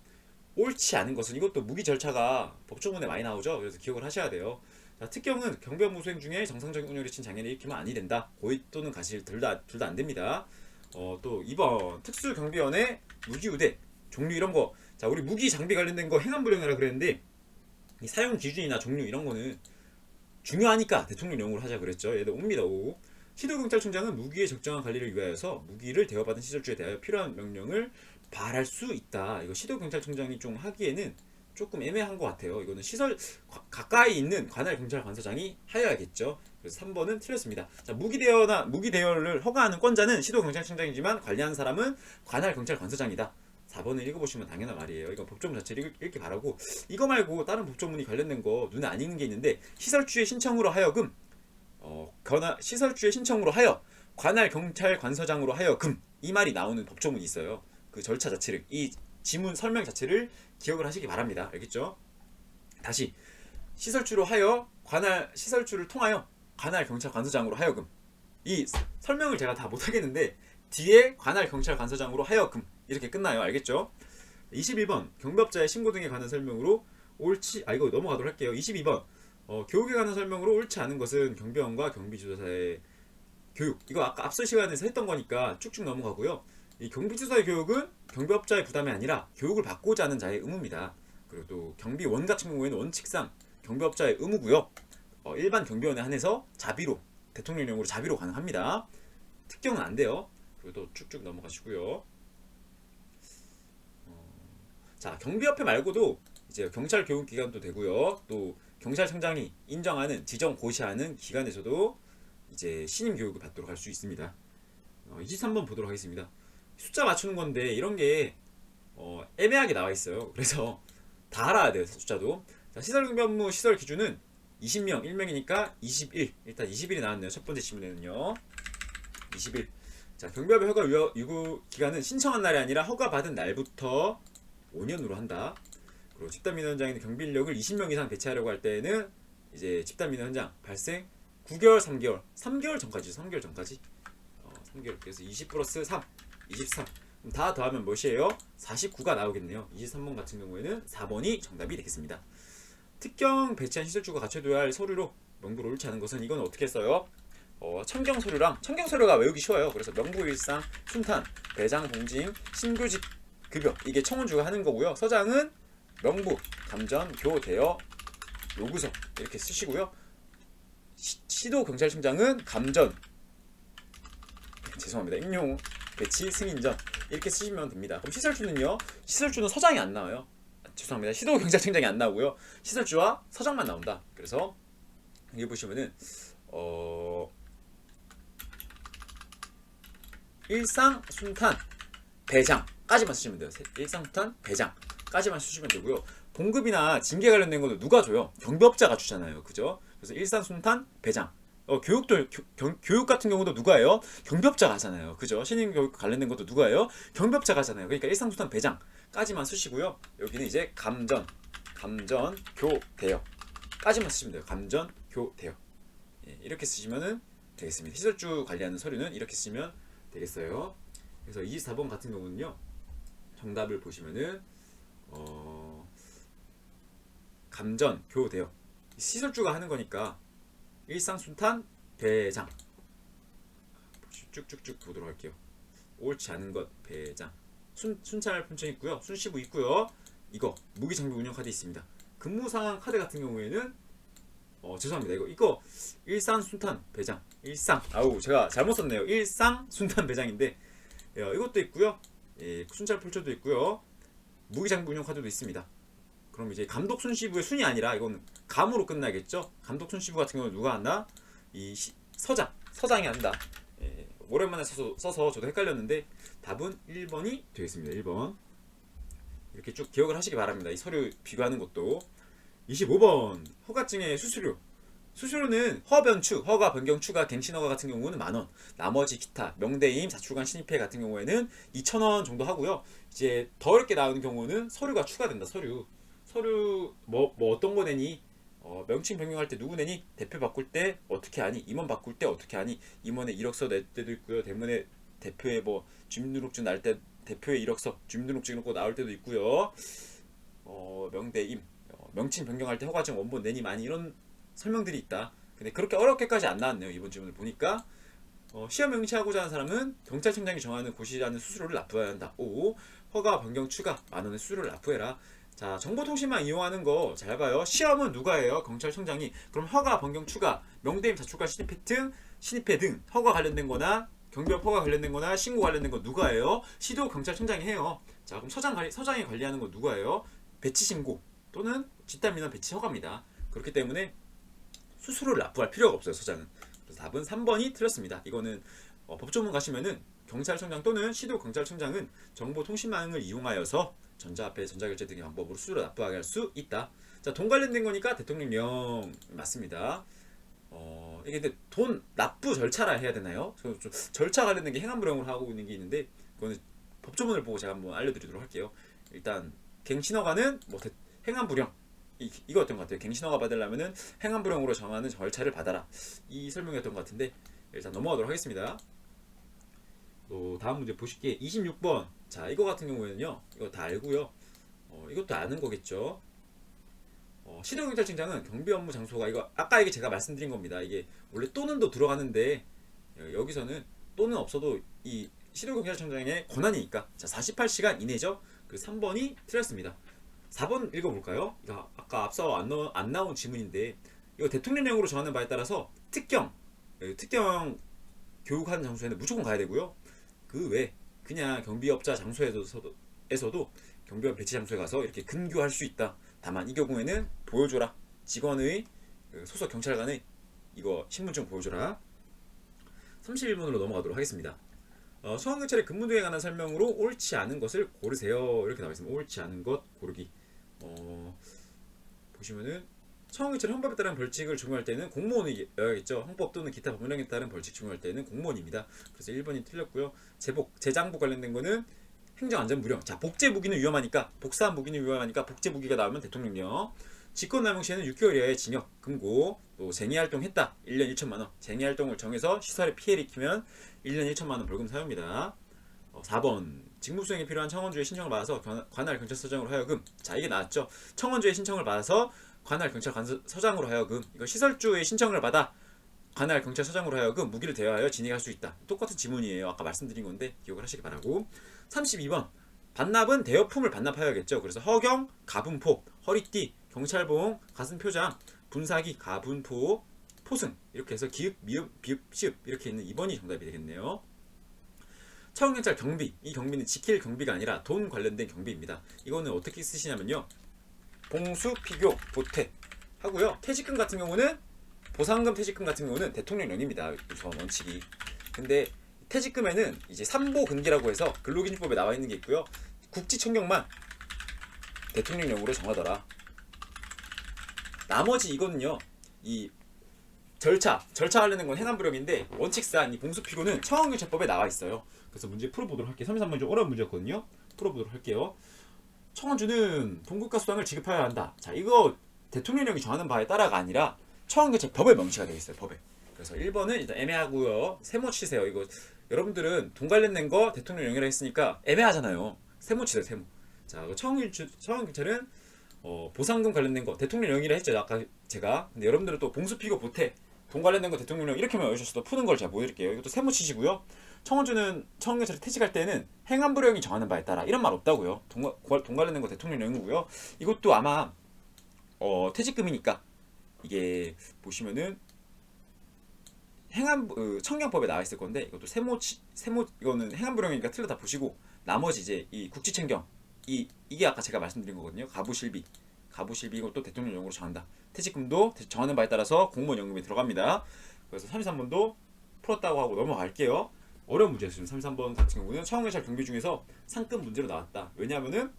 옳지 않은 것은, 이것도 무기 절차가 법조문에 많이 나오죠. 그래서 기억을 하셔야 돼요. 자, 특경은 경비 업무 수행 중에 정상적인 운영을 친 장애를 일으키면 아니 된다. 고의 또는 가실 둘 다 안 됩니다. 또 2번 특수경비원의 무기우대 종류 이런 거. 자, 우리 무기 장비 관련된 거 행안부령이라 그랬는데 이 사용 기준이나 종류 이런 거는 중요하니까 대통령령으로 하자 그랬죠. 얘도 옵니다. 오. 시도경찰청장은 무기의 적정한 관리를 위하여서 무기를 대여받은 시설주에 대하여 필요한 명령을 발할 수 있다. 이거 시도경찰청장이 좀 하기에는 조금 애매한 것 같아요. 이거는 시설 가까이 있는 관할 경찰 관서장이 하여야겠죠. 그래서 3번은 틀렸습니다. 자, 무기 대여를 허가하는 권자는 시도경찰청장이지만 관리하는 사람은 관할 경찰 관서장이다. 4번을 읽어보시면 당연한 말이에요. 이건 법조문 자체를 읽기 바라고, 이거 말고 다른 법조문이 관련된 거 눈에 안 익는 게 있는데, 시설주의 신청으로 하여금 시설주의 신청으로 하여 관할 경찰 관서장으로 하여금, 이 말이 나오는 법조문이 있어요. 그 절차 자체를, 이 지문 설명 자체를 기억을 하시기 바랍니다. 알겠죠? 다시 시설주로 하여 시설주를 통하여 관할 경찰 관서장으로 하여금, 이 설명을 제가 다 못하겠는데 뒤에 관할 경찰 관서장으로 하여금 이렇게 끝나요. 알겠죠? 21번 경비업자의 신고 등에 관한 설명으로 이거 넘어가도록 할게요. 22번 교육에 관한 설명으로 옳지 않은 것은 경비원과 경비주사의 교육, 이거 아까 앞서 시간에서 했던 거니까 쭉쭉 넘어가고요. 이 경비주사의 교육은 경비업자의 부담이 아니라 교육을 받고자 하는 자의 의무입니다. 그리고 또 경비원 같은 경우에는 원칙상 경비업자의 의무고요. 일반 경비원에 한해서 대통령령으로 자비로 가능합니다. 특경은 안 돼요. 그리고 또 쭉쭉 넘어가시고요. 자, 경비협회 말고도 이제 경찰 교육 기관도 되고요. 또 경찰청장이 인정하는 지정 고시하는 기관에서도 이제 신임 교육을 받도록 할 수 있습니다. 23번 보도록 하겠습니다. 숫자 맞추는 건데 이런 게 애매하게 나와 있어요. 그래서 다 알아야 돼요. 숫자도. 자, 시설경비 업무 시설 기준은 20명 1명이니까 21. 일단 20일이 나왔네요. 첫 번째 질문에는요. 20일. 자, 경비업의 허가 유구 기간은 신청한 날이 아니라 허가 받은 날부터 5년으로 한다. 그리고 집단민원 현장에는 경비 인력을 20명 이상 배치하려고 할 때에는 이제 집단민원 현장 발생 9개월, 3개월 전까지. 3개월. 그래서 20 플러스 3, 23. 그럼 다 더하면 몇이에요? 49가 나오겠네요. 23번 같은 경우에는 4번이 정답이 되겠습니다. 특경 배치한 시설주가 갖춰둬야 할 서류로 명부를 옳지 않은 것은 이건 어떻게 써요? 청경 서류랑 청경 서류가 외우기 쉬워요. 그래서 명부 일상, 순탄, 배장, 봉징, 신규직 급여 이게 청원주가 하는 거고요. 서장은 명부, 감전, 교, 대여, 요구서 이렇게 쓰시고요. 시도 경찰청장은 감전, 죄송합니다. 임용, 배치, 승인전 이렇게 쓰시면 됩니다. 그럼 시설주는요? 시설주는 서장이 안 나와요. 죄송합니다. 시도 경찰청장이 안 나오고요. 시설주와 서장만 나온다. 그래서 여기 보시면은 일상, 순탄, 배장까지만 쓰시면 돼요. 일상, 순탄, 배장까지만 쓰시면 되고요. 봉급이나 징계 관련된 것도 누가 줘요? 경비업자가 주잖아요. 그죠? 그래서 일상, 순탄, 배장. 교육도 교육 같은 경우도 누가 해요? 경비업자가 하잖아요. 그죠? 신임 교육 관련된 것도 누가 해요? 경비업자가 하잖아요. 그러니까 일상, 순탄, 배장까지만 쓰시고요. 여기는 이제 감전, 교, 대여까지만 쓰시면 돼요. 감전, 교, 대여. 예, 이렇게 쓰시면은 되겠습니다. 시설주 관리하는 서류는 이렇게 쓰시면 되겠어요. 그래서 24번 같은 경우는요. 정답을 보시면은 감전, 교, 대여. 시설주가 하는 거니까 일상, 순탄, 배장 쭉쭉쭉 보도록 할게요. 옳지 않은 것 배장. 순찰 품청 있고요. 순시부 있고요. 이거 무기장비 운영 카드 있습니다. 근무상황 카드 같은 경우에는 죄송합니다. 이거 일상, 순탄, 배장. 일상. 제가 잘못 썼네요. 일상, 순탄, 배장인데 이것도 있고요. 예, 순찰 풀초도 있고요. 무기장비 운영 카드도 있습니다. 그럼 이제 감독 순시부의 순이 아니라 이건 감으로 끝나겠죠. 감독 순시부 같은 경우는 누가 한다? 서장이 한다. 예, 오랜만에 써서 저도 헷갈렸는데 답은 1번이 되겠습니다. 1번. 이렇게 쭉 기억을 하시기 바랍니다. 이 서류 비교하는 것도. 25번 허가증의 수수료는 허가 변경 추가 갱신 허가 같은 경우는 만원, 나머지 기타 명대임 자출관 신입회 같은 경우에는 2,000원 정도 하고요. 이제 더 어렵게 나오는 경우는 서류가 추가된다. 서류 뭐 어떤 거 내니? 명칭 변경할 때 누구 내니? 대표 바꿀 때 어떻게 하니? 임원 바꿀 때 어떻게 하니? 임원에 이력서 낼 때도 있고요. 대문에 대표에 뭐 주민등록증 날 때 대표에 이력서 주민등록증 넣고 나올 때도 있고요. 명대임 명칭 변경할 때 허가증 원본 내니 많이 이런 설명들이 있다. 근데 그렇게 어렵게까지 안 나왔네요. 이번 질문을 보니까 시험 명시하고자 하는 사람은 경찰청장이 정하는 고시라는 수수료를 납부해야 한다. 5. 허가 변경 추가 만원의 수수료를 납부해라. 자, 정보통신망 이용하는 거 잘 봐요. 시험은 누가 해요? 경찰청장이. 그럼 허가 변경 추가 명대임 자출관 신입회 등 허가 관련된 거나 경비업 허가 관련된 거나 신고 관련된 거 누가 해요? 시도 경찰청장이 해요. 자, 그럼 서장이 관리하는 거 누가 해요? 배치 신고 또는 집단 민원 배치 허가입니다. 그렇기 때문에 수수료를 납부할 필요가 없어요. 서장은. 그래서 답은 3번이 틀렸습니다. 이거는 법조문 가시면은 경찰청장 또는 시도 경찰청장은 정보통신망을 이용하여서 전자화폐, 전자결제 등의 방법으로 수수료를 납부하게 할 수 있다. 자, 돈 관련된 거니까 대통령령 맞습니다. 이게 근데 돈 납부 절차라 해야 되나요? 좀 절차 관련된 게 행안부령으로 하고 있는 게 있는데 그거는 법조문을 보고 제가 한번 알려드리도록 할게요. 일단 갱신허가는 뭐 행안부령 이거였던 것 같아요. 갱신허가 받으려면은 행안부령으로 정하는 절차를 받아라. 이 설명이었던 것 같은데 일단 넘어가도록 하겠습니다. 또 다음 문제 보실게. 26번. 자, 이거 같은 경우에는요. 이거 다 알고요. 이것도 아는 거겠죠. 시도경찰청장은 경비 업무 장소가 이거 아까 이게 제가 말씀드린 겁니다. 이게 원래 또는도 들어가는데 여기서는 또는 없어도 이 시도경찰청장의 권한이니까 자 48시간 이내죠. 그 3번이 틀렸습니다. 4번 읽어볼까요? 이거 아까 앞서 안 나온 지문인데 이거 대통령령으로 정하는 바에 따라서 특경 교육하는 장소에는 무조건 가야 되고요. 그 외 그냥 경비업자 장소에서도 경비원 배치 장소에 가서 이렇게 근교할 수 있다. 다만 이 경우에는 보여줘라. 직원의 소속 경찰관의 이거 신분증 보여줘라. 31번으로 넘어가도록 하겠습니다. 소방경찰의 근무 등에 관한 설명으로 옳지 않은 것을 고르세요. 이렇게 나와 있습니다. 옳지 않은 것 고르기. 보시면은 소방경찰 헌법에 따른 벌칙을 적용할 때는 공무원이어야겠죠. 헌법 또는 기타 법령에 따른 벌칙 적용할 때는 공무원입니다. 그래서 1번이 틀렸고요. 재장부 관련된 거는 행정안전무령. 자, 복제무기는 위험하니까 복사한 무기는 위험하니까 복제무기가 나오면 대통령령. 직권남용 시에는 6개월 이하의 징역, 금고. 또 쟁의활동했다 1년 1천만원. 쟁의활동을 정해서 시설에 피해를 입히면 1년 1천만원 벌금 사유입니다. 4번 직무수행에 필요한 청원주의 신청을 받아서 관할 경찰서장으로 하여금 자 이게 나왔죠. 청원주의 신청을 받아서 관할 경찰서장으로 하여금 이거 시설주의 신청을 받아 관할 경찰서장으로 하여금 무기를 대여하여 진행할 수 있다. 똑같은 지문이에요. 아까 말씀드린 건데 기억을 하시기 바라고. 32번 반납은 대여품을 반납하여야겠죠. 그래서 허경, 가분포, 허리띠, 경찰봉, 가슴표장, 분사기, 가분포, 포승 이렇게 해서 기읍, 미읍, 비읍, 시읍 이렇게 있는 2번이 정답이 되겠네요. 차원경찰 경비, 이 경비는 지킬 경비가 아니라 돈 관련된 경비입니다. 이거는 어떻게 쓰시냐면요, 봉수, 피교, 보태 하고요. 퇴직금 같은 경우는 보상금, 퇴직금 같은 경우는 대통령령입니다. 우선 원칙이. 근데 퇴직금에는 이제 삼보근기라고 해서 근로기준법에 나와 있는 게 있고요. 국지청경만 대통령령으로 정하더라. 나머지 이거는요, 이 절차 관련된 건 행안부령인데 원칙상 이 봉수피고는 청원경찰법에 나와 있어요. 그래서 문제 풀어보도록 할게요. 33번 좀 어려운 문제였거든요. 풀어보도록 할게요. 청원주는 봉급과 수당을 지급해야 한다. 자, 이거 대통령령이 정하는 바에 따라가 아니라 청원경찰법에 명시가 되어 있어요. 법에. 그래서 1번은 일단 애매하고요. 세모 치세요. 이거 여러분들은 돈 관련된 거 대통령령이라 했으니까 애매하잖아요. 세모 치세요. 세모. 자, 청원경찰은 보상금 관련된 거 대통령령이라 했죠. 아까 제가. 근데 여러분들은 또 봉수피고 보태 돈 관련된 거 대통령령 이렇게만 외우셨어도 푸는 걸 제가 보여드릴게요. 이것도 세모 치시고요. 청원주는 청원경찰이 퇴직할 때는 행안부령이 정하는 바에 따라 이런 말 없다고요. 돈 관련된 거 대통령령이고요. 이것도 아마 퇴직금이니까 이게 보시면은 청경법에 나와 있을 건데 이것도 세모 이거는 행안부령이니까 틀려다 보시고 나머지 이제 이 국지청경 이게 아까 제가 말씀드린 거거든요. 가부실비 이것도 대통령령으로 정한다. 퇴직금도 정하는 바에 따라서 공무원 연금에 들어갑니다. 그래서 33번도 풀었다고 하고 넘어갈게요. 어려운 문제였어요. 33번 같은 경우는 청원경찰 경비 중에서 상급 문제로 나왔다. 왜냐하면은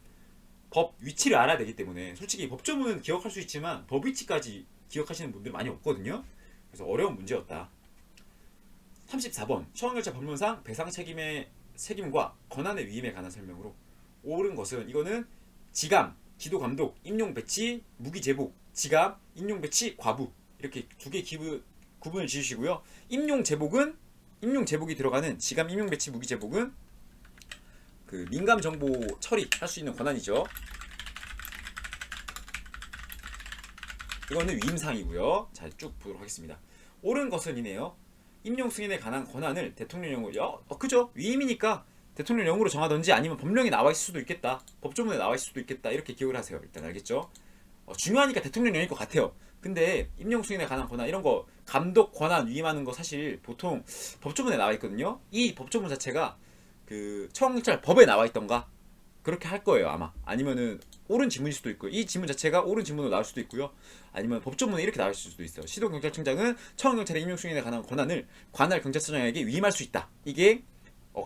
법 위치를 알아야 되기 때문에. 솔직히 법조문은 기억할 수 있지만 법 위치까지 기억하시는 분들이 많이 없거든요. 그래서 어려운 문제였다. 34번 청원경찰 법률상 배상 책임과 권한의 위임에 관한 설명으로 옳은 것은 이거는 지감, 기도감독, 임용배치, 무기제복, 지감, 임용배치, 과부 이렇게 두 개 구분을 지으시고요. 임용제복이 들어가는 지감, 임용배치, 무기제복은 그 민감정보 처리할 수 있는 권한이죠. 이거는 위임사항이고요. 자, 쭉 보도록 하겠습니다. 옳은 것은 이네요. 임용 승인에 관한 권한을 대통령령으로 그죠? 위임이니까 대통령령으로 정하든지 아니면 법령에 나와 있을 수도 있겠다. 법조문에 나와 있을 수도 있겠다. 이렇게 기억을 하세요. 일단 알겠죠? 중요하니까 대통령령일 것 같아요. 근데 임용 승인에 관한 권한 이런 거 감독 권한 위임하는 거 사실 보통 법조문에 나와 있거든요. 이 법조문 자체가 그 청원경찰 법에 나와 있던가 그렇게 할 거예요 아마. 아니면은 옳은 지문일 수도 있고요. 이 지문 자체가 옳은 지문으로 나올 수도 있고요. 아니면 법조문에 이렇게 나올 수도 있어요. 시도경찰청장은 청원경찰의 임용 승인에 관한 권한을 관할 경찰서장에게 위임할 수 있다. 이게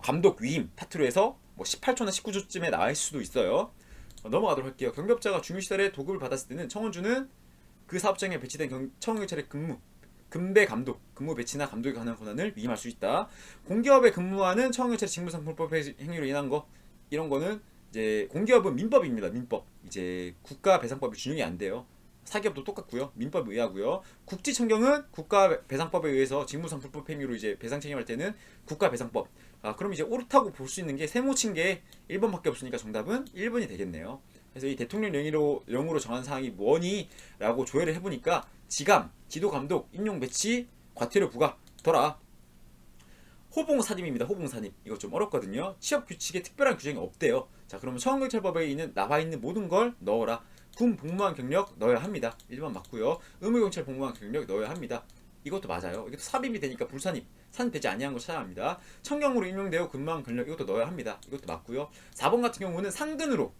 감독 위임 파트로 해서 뭐 18초나 19초쯤에 나올 수도 있어요. 넘어가도록 할게요. 경비업자가 중요시설에 도급을 받았을 때는 청원주는 그 사업장에 배치된 청원경찰의 근배 감독, 근무 배치나 감독에 관한 권한을 위임할 수 있다. 공기업에 근무하는 청원경찰의 직무상품법 행위로 인한 거 이런 거는 이제 공기업은 민법입니다. 민법. 이제 국가배상법이 준용이 안 돼요. 사기업도 똑같고요. 민법에 의하고요. 국지청경은 국가배상법에 의해서 직무상품법 행위로 이제 배상 책임할 때는 국가배상법. 그럼 이제 옳다고 볼 수 있는 게 세모친 게 1번밖에 없으니까 정답은 1번이 되겠네요. 그래서 이 대통령령으로 정한 사항이 뭐니? 라고 조회를 해보니까 지감, 기도감독, 임용배치, 과태료 부과 더라. 호봉사립입니다. 호봉사립. 이거 좀 어렵거든요. 취업규칙에 특별한 규정이 없대요. 자, 그러면 청원경찰법에 나와 있는 모든 걸 넣어라. 군 복무한 경력 넣어야 합니다. 1번 맞고요. 의무경찰 복무한 경력 넣어야 합니다. 이것도 맞아요. 이것도 삽입이 되니까 불산입, 산입되지 아니한 거 찾아야 합니다. 청경으로 임용되어 근무한 경력 이것도 넣어야 합니다. 이것도 맞고요. 4번 같은 경우는 상근으로,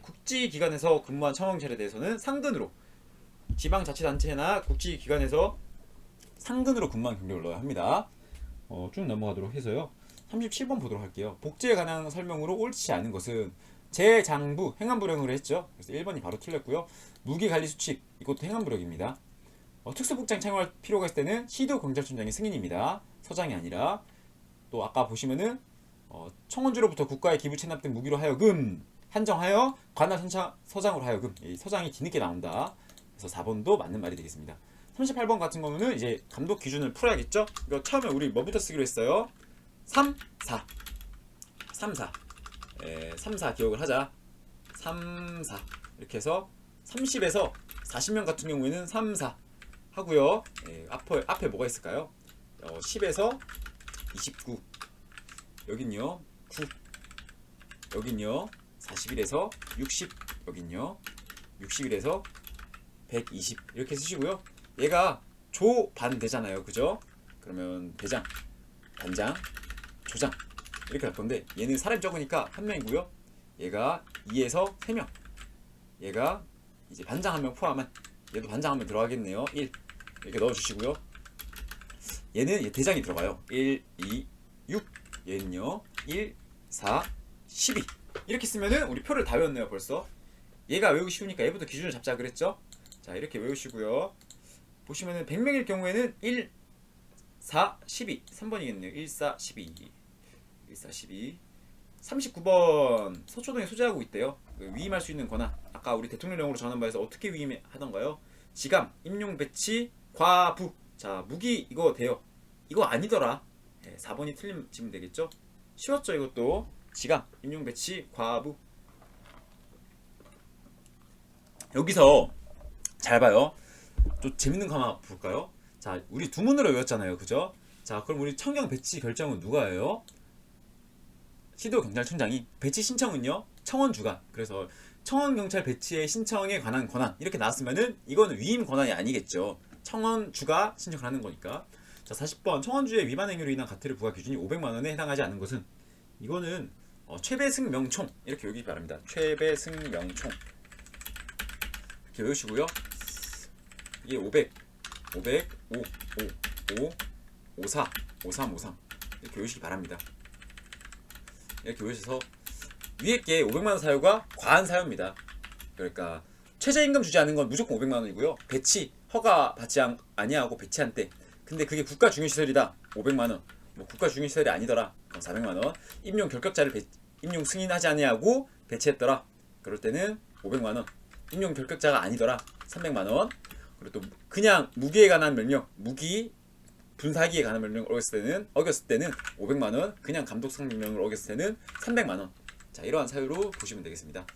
국지기관에서 근무한 청원경찰에 대해서는 상근으로, 지방자치단체나 국지기관에서 상근으로 근무한 경력을 넣어야 합니다. 쭉 넘어가도록 해서요. 37번 보도록 할게요. 복지에 관한 설명으로 옳지 않은 것은 재장부 행안부령으로 했죠. 그래서 1번이 바로 틀렸고요. 무기관리수칙 이것도 행안부령입니다. 특수복장 착용할 필요가 있을 때는 시도경찰청장의 승인입니다. 서장이 아니라. 또 아까 보시면은 청원주로부터 국가에 기부 체납 등 무기로 하여금 한정하여 관할 서장으로 하여금 이 서장이 뒤늦게 나온다. 그래서 4번도 맞는 말이 되겠습니다. 38번 같은 경우는 이제 감독 기준을 풀어야겠죠. 이거 처음에 우리 뭐부터 쓰기로 했어요? 3, 4 3, 4 기억을 하자. 3, 4 이렇게 해서 30에서 40명 같은 경우에는 3, 4 하고요. 예, 앞에 뭐가 있을까요? 10에서 29, 여긴요 9, 여긴요 41에서 60, 여긴요 61에서 120 이렇게 쓰시고요. 얘가 조 반 되잖아요, 그죠? 그러면 대장, 단장, 조장 이렇게 할 건데 얘는 사람이 적으니까 한 명이고요. 얘가 2에서 3명, 얘가 이제 반장 한 명 포함한, 얘도 반장 한 명 들어가겠네요. 1 이렇게 넣어주시고요. 얘는 대장이 들어가요. 1, 2, 6, 얘는요 1, 4, 12 이렇게 쓰면은 우리 표를 다 외웠네요 벌써. 얘가 외우기 쉬우니까 얘부터 기준을 잡자 그랬죠. 자, 이렇게 외우시고요. 보시면은 100명일 경우에는 1, 4, 12 3번이겠네요. 1, 4, 12 1, 4, 12 39번 서초동에 소재하고 있대요. 위임할 수 있는 권한, 아까 우리 대통령령으로 정하는 바에서 어떻게 위임하던가요? 지감, 임용, 배치, 과부. 자, 무기 이거 돼요. 이거 아니더라. 4번이 틀리면 되겠죠? 쉬웠죠 이것도. 지감, 임용, 배치, 과부. 여기서 잘 봐요. 또 재밌는 거 하나 볼까요? 자, 우리 두 문으로 외웠잖아요, 그죠? 자, 그럼 우리 청경 배치 결정은 누가 해요? 시도경찰청장이. 배치 신청은요 청원주가. 그래서 청원경찰 배치의 신청에 관한 권한 이렇게 나왔으면은 이거는 위임 권한이 아니겠죠. 청원주가 신청을 하는 거니까. 자, 40번 청원주의 위반 행위로 인한 과태료 부과 기준이 500만원에 해당하지 않은 것은, 이거는 최배승명총 이렇게 외우기 바랍니다. 최배승명총 이렇게 외우시고요. 이게 500, 500, 5, 5, 5, 54, 53, 53 이렇게 외우시기 바랍니다. 이렇게 외우셔서 위에 게 500만원 사유가 과한 사유입니다. 그러니까 최저임금 주지 않은 건 무조건 500만원이고요. 배치 허가 받지 아니하고 배치한 때, 근데 그게 국가 중요시설이다 500만원, 뭐 국가 중요시설이 아니더라 그럼 400만원, 임용 결격자를 임용 승인하지 아니하고 배치했더라 그럴 때는 500만원, 임용 결격자가 아니더라 300만원, 그리고 또 그냥 무기에 관한 명령, 무기 분사기에 관한 명령을 어겼을 때는 500만원, 그냥 감독상 명령을 어겼을 때는 300만원. 자, 이러한 사유로 보시면 되겠습니다.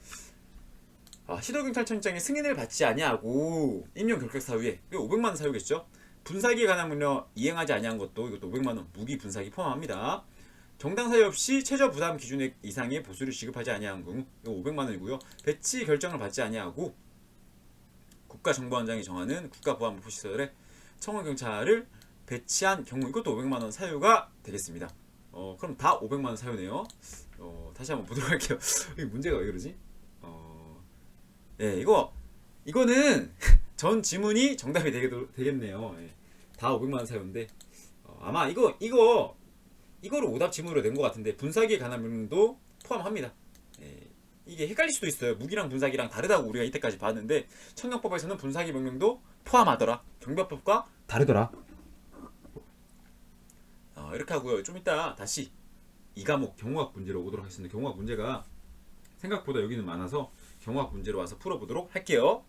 시도경찰청장의 승인을 받지 아니하고 임용 결격 사유에 500만원 사유겠죠. 분사기에 관한 명령 이행하지 아니한 것도 이것도 500만원, 무기 분사기 포함합니다. 정당 사유 없이 최저 부담 기준액 이상의 보수를 지급하지 아니한 경우 이거 500만원이고요. 배치 결정을 받지 아니하고 국가정보원장이 정하는 국가보안부시설에 청원경찰을 배치한 경우 이것도 500만원 사유가 되겠습니다. 그럼 다 500만원 사유네요. 다시 한번 보도록 할게요. 이 문제가 왜 그러지? 예, 이거는 전 지문이 정답이 되겠네요. 예, 다 500만원 사유인데 아마 이거를 오답 지문으로 낸 것 같은데 분사기에 관한 명령도 포함합니다. 예, 이게 헷갈릴 수도 있어요. 무기랑 분사기랑 다르다고 우리가 이때까지 봤는데 청경법에서는 분사기 명령도 포함하더라. 경비법과 다르더라. 이렇게 하고요. 좀 이따 다시 이 과목 경호학 문제로 오도록 하겠습니다. 경호학 문제가 생각보다 여기는 많아서 경호학 문제로 와서 풀어보도록 할게요.